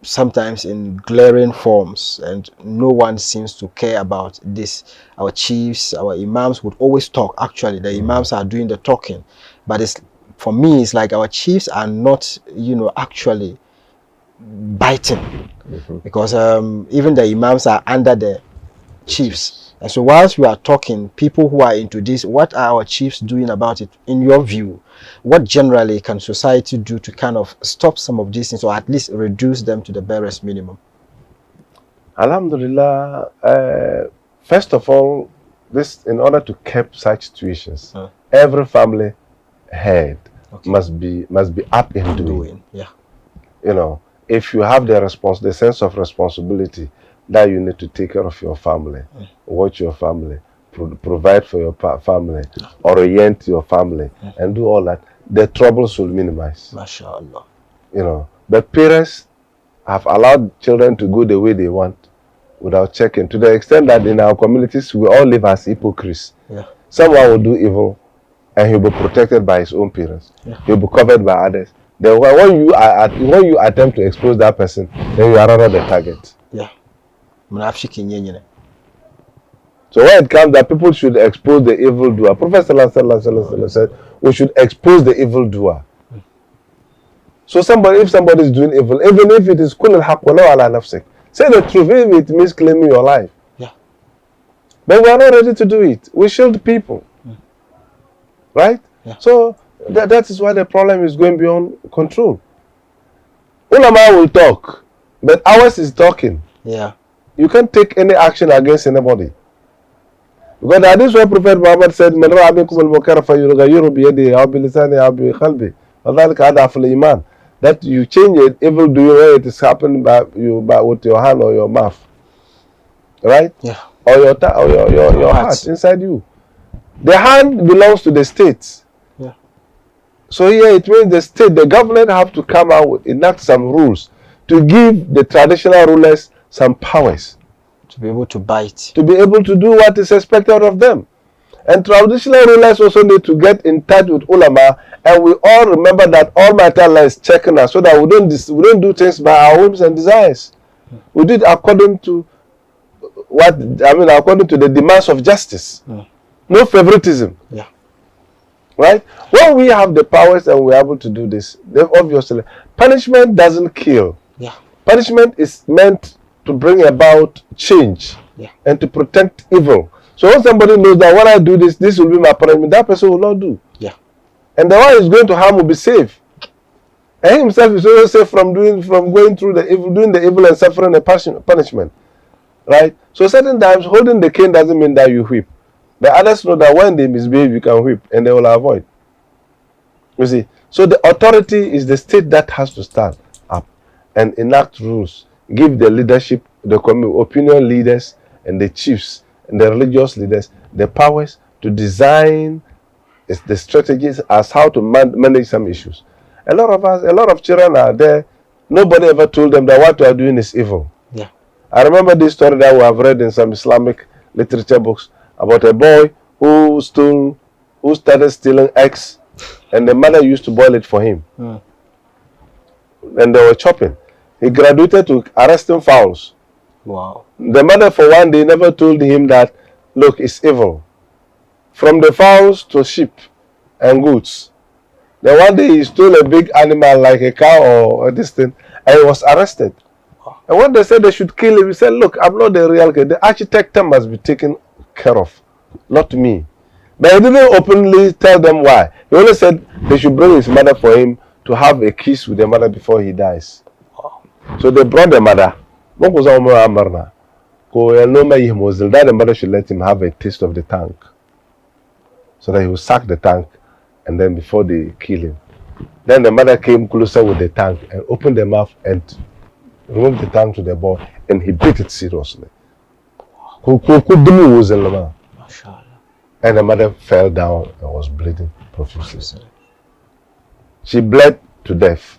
sometimes in glaring forms, and no one seems to care about this. Our chiefs, our imams would always talk. Actually, the imams are doing the talking, but it's, for me, it's like our chiefs are not, you know, actually biting, because even the imams are under the chiefs. And so whilst we are talking, people who are into this, what are our chiefs doing about it? In your view, what generally can society do to kind of stop some of these things, or at least reduce them to the barest minimum?
Alhamdulillah, first of all, this, in order to keep such situations, every family head must be up in doing.
Yeah.
You know, if you have the sense of responsibility that you need to take care of your family, watch your family, provide for your family, orient your family, and do all that, the troubles will minimize.
MashaAllah.
You know, but parents have allowed children to go the way they want without checking, to the extent that in our communities we all live as hypocrites.
Yeah.
Someone will do evil and he'll be protected by his own parents.
Yeah.
He'll be covered by others. Then when you attempt to expose that person, then you are rather the target.
Yeah.
So when it comes that people should expose the evildoer, Prophet ﷺ said we should expose the evildoer. So if somebody is doing evil, even if it is kul al-haq walau ala nafsik, say the truth, even if it means claiming your life.
Yeah.
But we are not ready to do it. We shield people. Right?
Yeah.
So that is why the problem is going beyond control. Ulama will talk, but ours is talking.
Yeah.
You can't take any action against anybody. Because that is why Prophet Muhammad said, "Man ra'a minkum al-munkara falyughayyirhu bi yadihi aw bi lisanihi aw bi qalbihi, wa dhalika ad'afu al-iman." That you change it, evil doing where it is happening by with your hand or your mouth, right?
Yeah.
Or your heart inside you. The hand belongs to the state.
Yeah.
So here it means the state, the government have to come out with, enact some rules to give the traditional rulers some powers.
To be able to bite.
To be able to do what is expected of them. And traditional rulers also need to get in touch with ulama, and we all remember that Almighty Allah is checking us, so that we don't do things by our whims and desires. We do it according to according to the demands of justice. No favoritism.
Yeah.
Right? When we have the powers and we're able to do this, then obviously punishment doesn't kill.
Yeah.
Punishment is meant to bring about change, and to protect evil. So when somebody knows that when I do this, this will be my punishment, that person will not do.
Yeah.
And the one who is going to harm will be safe. And he himself is also safe from going through the evil, doing the evil and suffering the punishment. Right? So certain times holding the cane doesn't mean that you whip. The others know that when they misbehave, you can whip, and they will avoid. You see? So the authority is the state that has to stand up and enact rules give the leadership, the opinion leaders and the chiefs and the religious leaders the powers to design the strategies as how to manage some issues. A lot of children are there. Nobody ever told them that what you are doing is evil.
Yeah.
I remember this story that we have read in some Islamic literature books about a boy who started stealing eggs, and the mother used to boil it for him. And they were chopping. He graduated to arresting fowls.
Wow.
The mother for one day never told him that, look, it's evil. From the fowls to sheep and goats. Then one day he stole a big animal like a cow or this thing, and he was arrested. And when they said they should kill him, he said, look, I'm not the real guy. The architect must be taken care of, not me. But he didn't openly tell them why. He only said they should bring his mother for him to have a kiss with the mother before he dies. So they brought the mother. That the mother should let him have a taste of the tank, so that he will suck the tank, and then before they kill him. Then the mother came closer with the tank and opened the mouth and removed the tank to the boy, and he beat it seriously. And the mother fell down and was bleeding profusely. She bled to death.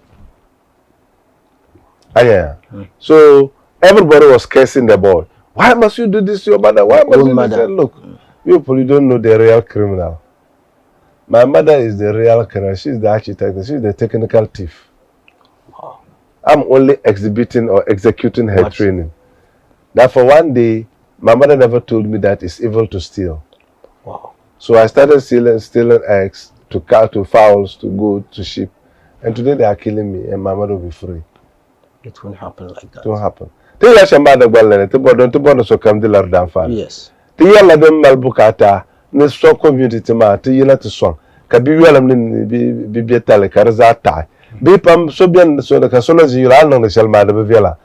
So everybody was cursing the boy. Why must you do this to your mother? Why must you do this? Look, you don't know the real criminal. My mother is the real criminal. She's the architect. She's the technical thief. I'm only exhibiting or executing her training. Therefore, one day, my mother never told me that it's evil to steal.
Wow.
So I started stealing eggs to cow, to fowls, to goat, to sheep. And today they are killing me, and my mother will be free.
It won't happen like that.
It won't happen. Yes. The yellow them malbucata, the strong community ma, the yellow to song. Kabiwalam be betale, Karazata. Bipam Sobian, so the Casonas you are on the Shalma de Villa.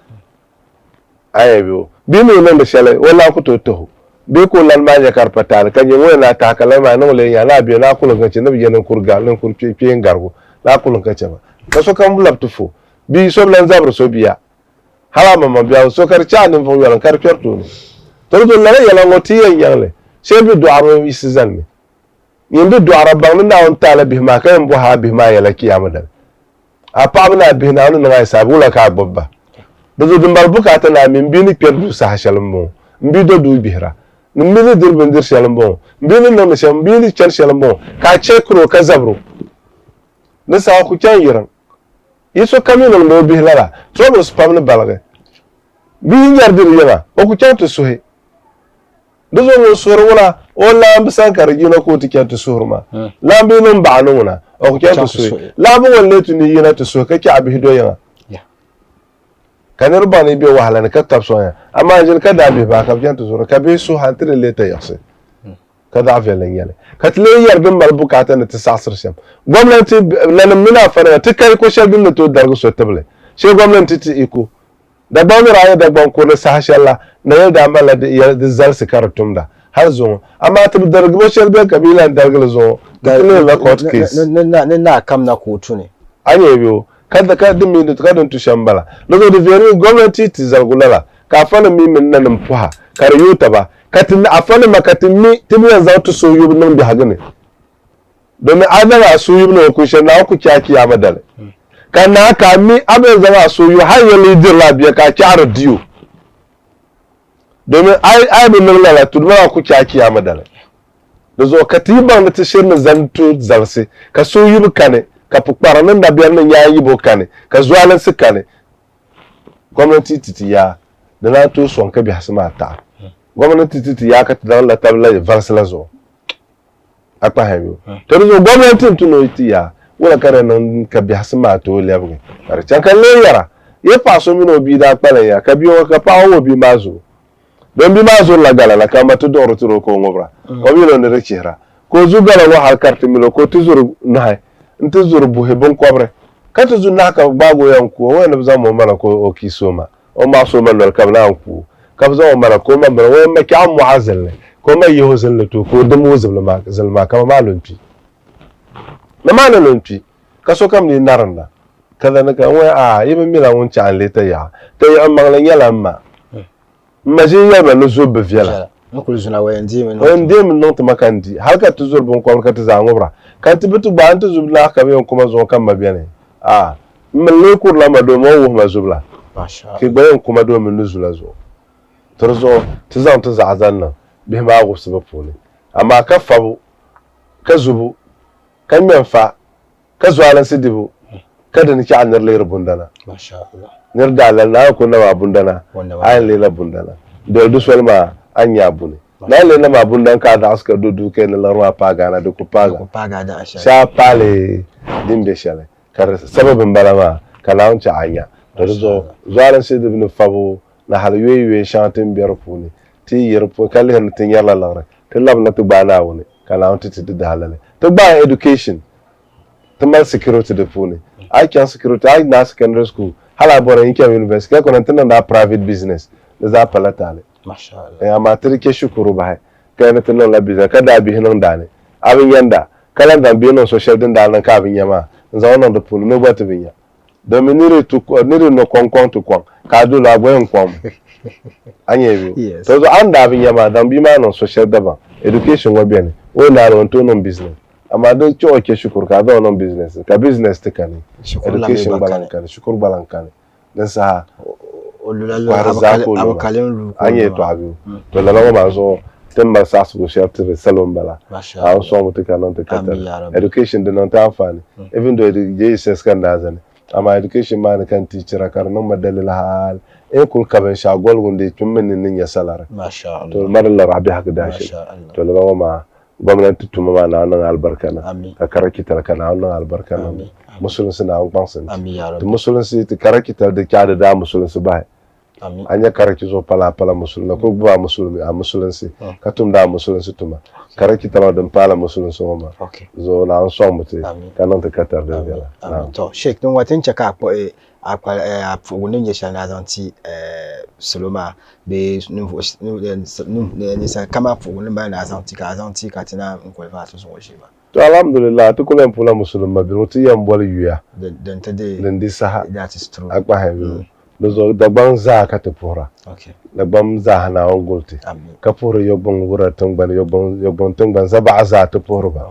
I will. Be me on the Shale, well, I could to. Beko Lamania Carpatal, can you win attack a lemon only and I be an apple of Gachin, and Kurgal, and Kurpi and Gargo, Lapul and Kachava. Caso come up to four. Be so Lanzabro Sobia. Halama Mabia, so Carchan for you and Carpio. Todo Lay along what tea and youngly. Shelby do our Mrs. me. You do our bound down Talabimaka and Bohabi Maya like Yamadan. A pamina been on the nice Abula Carbobba. The Malbucatan I mean Bini Pierdu Sahashalamo, Bido do Bihra. The minute Durban Shalamo, Billy no Misham, Billy Chan Shalamo, Kachekro Kazabro. This how Kuchan. It's so coming on no Bihla, trouble spam the Balaga. Being Yardilla, Okuchan to Suhe. This one was Sorona, or Lamb Sankar, you know, Kotika to Surma. Lambinum Banona, Okuchan to Suhe. Lambo will let in the unit to Suka Bidoya. Can everybody be a while and cut up so? Imagine Kadabi back of Jantus or Cabeso had 3 later, you say. Kadavian yelling. Catlay Bimbal Bucat and the Sassam. Government Lenamina for a ticket question to Dargo Sotable. She government equal. The bomber I had the Boncor Sahashella, Nail Damala the Zelsi Caratumda. Hazon, a matter of the Gosel Kabila and Dargalazo, the little court case.
Nena come na Kutuni.
I gave you. Cut the minute garden to Shambhala. Look at the very government it is Algula. Kafana me menanum poha. Kariutaba. Katin afana makatimi Tibians out to so you know the Hagani. Don't either so you know cushion now Kuchaki Amadale. Kanaka me Abel so you highly the labia Kachara due. Don't I remember to know Kuchaki Amadale. There's a Katiba let the shame Zantu Zalsi. Kasu you can. Kapukparan da biyan nan yayi bokane ka zuwalan sukane gwamnati titi ya da na to son ka bi hasmata gwamnati titi ya ka ta Allah tabla varsala zo akpa hayo to zo gwamnati tuno iti ya wala kare nan ka bi hasmata o lebu ar chan kan le yara ye paso mi no bi da akpala ya ka bi o ka pa o bi mazo don bi mazo la gala la ka matu do roturo ko ngobra ko bi no ne rechira ko zugala wa hal karti mi lo ko tuzuru nahay ntuzuru buhe bon kobre katu zunaka bago yanku wena bzamu mala ko okisoma o ma soma lol kabla yanku kabza mala ko ma bra wema ka muazil ko ma yehozil to ko dum zalma zalma kama malunti na mana lunti kaso kam ni naranda kada na kan wa yibe mi la won chan le ta ya te ya mang la nyala ma ji ya ba no zo be viela
nkulu zuna wa ndi men
non to makandi halka to zo bon ko ka to za ngobra kan ti bitu ba antu zubla ka be kuma zo kan mabiane min le kur la ma do mo wo ma zubla
masha
ki bayan kuma do min nuzula zo turzo to zan to za azan nan be ma go su ba fone amma ka fabu ka zubu kan menfa ka zuwalan sidibu kada ni ki anar le bundana
masha Allah
nir dalal na ko na bundana ay le la bundana do du solma anya bune na le na mabundan ka da aska dudu ke na larwa paga na ko paga
da asha
sha pale dimbe shale kar sababin balama kana unta anya do zuwalan sidibu ni fabu na hal yoyi shantin biyar fune ti yerpo kali han tin yalla lawra ti labna tu bana woni kala on ti da halale to ba education to mal security de fune I can security I na secondary school hala bora in kya university ka konan tan na private business da za palatale
masha Allah
amma trike shukuru ba kai na tan la business kada bi hinan dane abin yanda kala da bi non social din da nan ka abin yama za wannan da fune no ba ta binya domin nire no konkon to kon ka do la boyen kon anye bi to zo anda abin yama dan bi ma non social daba education wa biane o na ron to non business amma don ci oke shukur ka zo non business ka business te kan education balankan shukur balankan dan sa
olulalo abukalin ru
anye to abi to la ma zo temba sa su chef te salon bala a so mo te kan te kata education de non ta afani even though the JSS kan da zane amma education man kan teacher kar non madalil hal kul kaben shagol gunde tummen nin ya salara
masha Allah
to madalla rabi haka da shi to la ma gwamnati tuma ma na nan albarkana ka karakitar kana nan albarkana musulun suna bansan to musulun su karakitar da kyada da musulun su ba anya karaki zo pala musulun ko ba musulun a musulun su ka tum da musulun su tuma karakitar da pala musulun su ma zo na an so mutai kanan ta katar da bela
to sheik don watin chaka ko a fugunin ya shana zanti Soloma be ni sa kama fugunin ba na zanti ka tina nkwalfa to so shi ba
to alhamdulillah to kulen pula musulma bi roti yam bol yuya
dan ta de
dan di saha
that is true
akwa ha do da ban za ka ta pora da ban za na on golti ka pora yo bon wura tun ban yo bon tun ban za ba za ta pora ba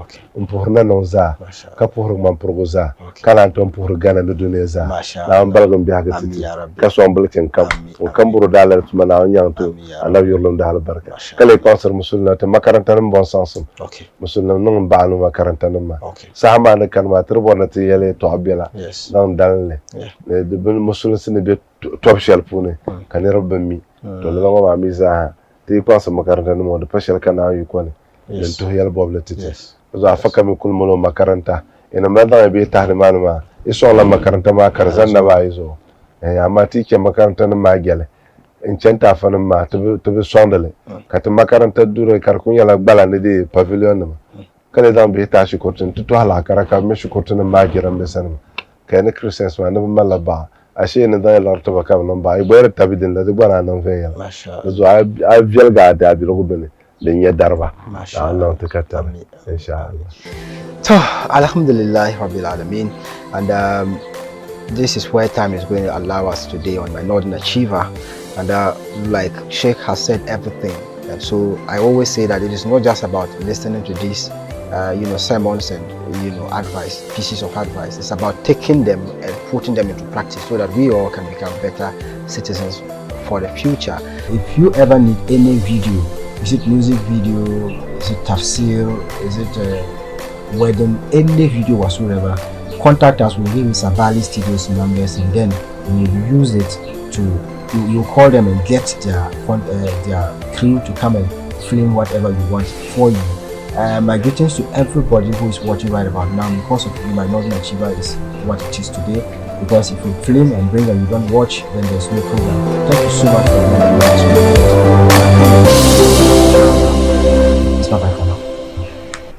na no za ka pora man pora za kala ton pora gana da duniya za na an balgam biya ga titi ka so ambulkin kam o kan buru dalar tuma na on yanto Allah yurlum da albarka kale concert musulna ta makarantar bon sansum musulna non ba no makarantar ma sa ma na kan ma turbona ti yele to abela dan dalle de musulna sine be top shelf ne kan rabban mi to la ma mi za ti kwasa makaranta no da fashal kana yi ko ne dan to yal boble titi za faka mi kul mono makaranta ina ma da be tahriman ma iso la makaranta ma karzan na ba izo amma ti ke makaranta ma gele in centa fanin ma to be sondale ka ta makaranta duro karkun yala gbala ne de pavilion ma kale dan be ta shi kotun to hala karaka me shi kotun ma giran be san kai ne christians ma ne malaba ashe ne da lar to baka non ba bayar tabidin da bana non fe yala masha Allah zo a velga da bi rogo bene den ya darba masha Allah ta kata insha Allah
to alhamdulillah rabbil alamin and this is where time is going to allow us today on my Northern Achiever, and like Sheikh has said everything, and so I always say that it is not just about listening to these sermons and advice, pieces of advice. It's about taking them and putting them into practice so that we all can become better citizens for the future. If you ever need any video, is it music video, is it tafsir, is it wedding, any video whatsoever, contact us. We'll give you Islamic Studies numbers, and then we will use it to you call them and get their crew to come and film whatever you want for you. My greetings to everybody who is watching right about now. Because of my Northern Achiever is what it is today, because if you film and bring and you don't watch, then there's no program. Thank you so much for